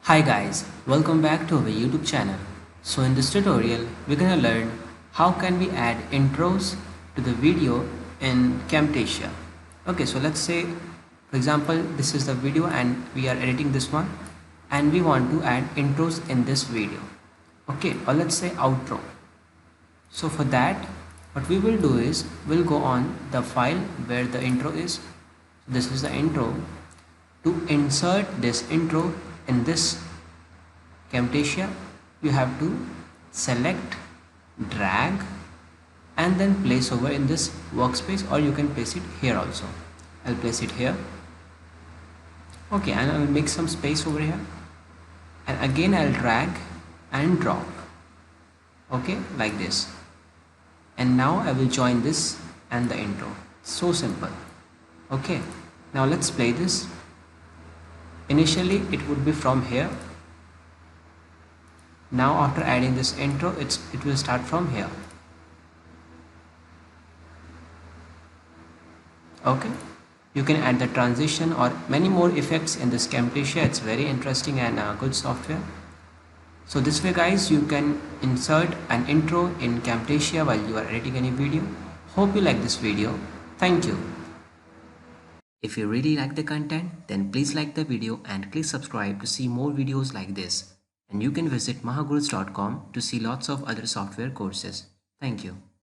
Hi guys, welcome back to our YouTube channel. So in this tutorial, we're gonna learn how can we add intros to the video in Camtasia. Okay, so let's say, for example, this is the video and we are editing this one and we want to add intros in this video. Okay, or let's say outro. So for that, what we will do is, we'll go on the file where the intro is. This is the intro. To insert this intro in this Camtasia, you have to select, drag, and then place over in this workspace, or you can place it here also. I'll place it here. Okay, and I'll make some space over here, and again I'll drag and drop. Okay, like this. And now I will join this and the intro. So simple. Okay, now let's play this. Initially it would be from here. Now after adding this intro, it will start from here. Okay, you can add the transition or many more effects in this Camtasia. It's very interesting and good software. So this way guys, you can insert an intro in Camtasia while you are editing any video. Hope you like this video. Thank you. If you really like the content, then please like the video and click subscribe to see more videos like this. And you can visit mahagurus.com to see lots of other software courses. Thank you.